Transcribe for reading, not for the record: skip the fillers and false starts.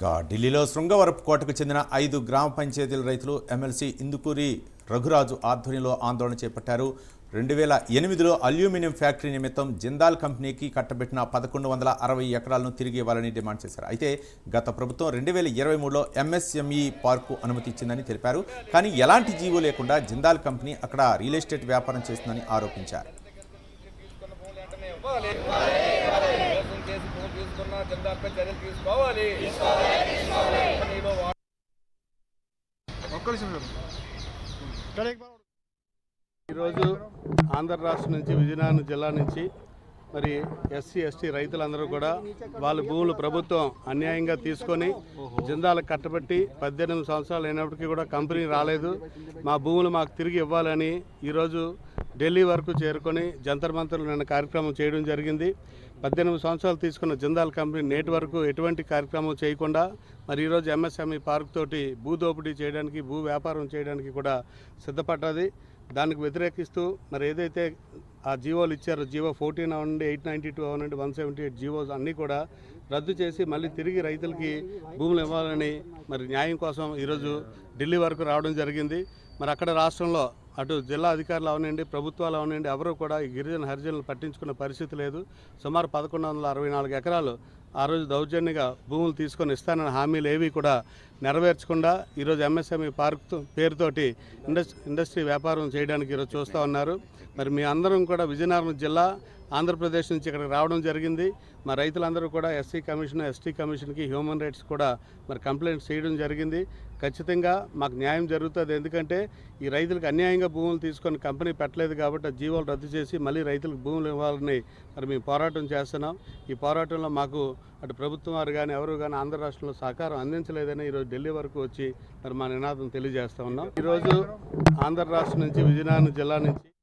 ఢిల్లీలో శృంగవరపు కోటకు చెందిన 5 గ్రామ పంచాయతీల రైతులు ఎమ్మెల్సీ ఇందుకూరి రఘురాజు ఆధ్వర్యంలో ఆందోళన చేపట్టారు. 2008లో అల్యూమినియం ఫ్యాక్టరీ నిమిత్తం జిందాల్ కంపెనీకి కట్టబెట్టిన 1160 ఎకరాలను తిరిగి ఇవ్వాలని డిమాండ్ చేశారు. అయితే గత ప్రభుత్వం 2023లో ఎంఎస్ఎంఈ పార్కు అనుమతి ఇచ్చిందని తెలిపారు. కానీ ఎలాంటి జీవో లేకుండా జిందాల్ కంపెనీ అక్కడ రియల్ ఎస్టేట్ వ్యాపారం చేస్తుందని ఆరోపించారు. ఈరోజు ఆంధ్ర రాష్ట్రం నుంచి విజయనగరం జిల్లా నుంచి మరి ఎస్సీ ఎస్టీ రైతులందరూ కూడా వాళ్ళ భూములు ప్రభుత్వం అన్యాయంగా తీసుకొని జిందాలకు కట్టబెట్టి 18 సంవత్సరాలు అయినప్పటికీ కూడా కంపెనీ రాలేదు. మా భూములు మాకు తిరిగి ఇవ్వాలని ఈరోజు ఢిల్లీ వరకు చేరుకొని జంతర్ మంతర్లు నిన్న కార్యక్రమం చేయడం జరిగింది. 18 సంవత్సరాలు తీసుకున్న జిందాల్ కంపెనీ నేటి వరకు ఎటువంటి కార్యక్రమం చేయకుండా మరి ఈరోజు ఎంఎస్ఎంఈ పార్క్ తోటి భూ దోపిడీ చేయడానికి, భూ వ్యాపారం చేయడానికి కూడా సిద్ధపడ్డది. దానికి వ్యతిరేకిస్తూ మరి ఏదైతే ఆ జీవోలు ఇచ్చారో, జీవో 14 అవనండి, 892 అవనండి, 178 జీవోస్ అన్నీ కూడా రద్దు చేసి మళ్ళీ తిరిగి రైతులకి భూములు ఇవ్వాలని మరి న్యాయం కోసం ఈరోజు ఢిల్లీ వరకు రావడం జరిగింది. మరి అక్కడ రాష్ట్రంలో అటు జిల్లా అధికారులు అవనండి, ప్రభుత్వాలు అవనండి, ఎవరు కూడా ఈ గిరిజన హరిజనులు పట్టించుకున్న పరిస్థితి లేదు. సుమారు 1164 ఎకరాలు ఆ రోజు దౌర్జన్యంగా భూములు తీసుకొని ఇస్తానన్న హామీలు ఏవి కూడా నెరవేర్చకుండా ఈరోజు ఎంఎస్ఎంఈ పార్క్ పేరుతోటి ఇండస్ట్రీ వ్యాపారం చేయడానికి ఈరోజు చూస్తూ ఉన్నారు. మరి మీ అందరం కూడా విజయనగరం జిల్లా ఆంధ్రప్రదేశ్ నుంచి ఇక్కడికి రావడం జరిగింది. మా రైతులందరూ కూడా ఎస్సీ కమిషన్, ఎస్టీ కమిషన్కి, హ్యూమన్ రైట్స్ కూడా మరి కంప్లైంట్స్ చేయడం జరిగింది. ఖచ్చితంగా మాకు న్యాయం జరుగుతుంది. ఎందుకంటే ఈ రైతులకు అన్యాయంగా భూములు తీసుకొని కంపెనీ పెట్టలేదు కాబట్టి జీవోలు రద్దు చేసి మళ్ళీ రైతులకు భూములు ఇవ్వాలని మరి మేము పోరాటం చేస్తున్నాం. ఈ పోరాటంలో మాకు అటు ప్రభుత్వం వారు కానీ ఎవరు కానీ ఆంధ్ర రాష్ట్రంలో సహకారం అందించలేదని ఈరోజు ఢిల్లీ వరకు వచ్చి మరి మా నినాదం తెలియజేస్తూ ఉన్నాం. ఈరోజు ఆంధ్ర రాష్ట్రం నుంచి విజయనగరం జిల్లా నుంచి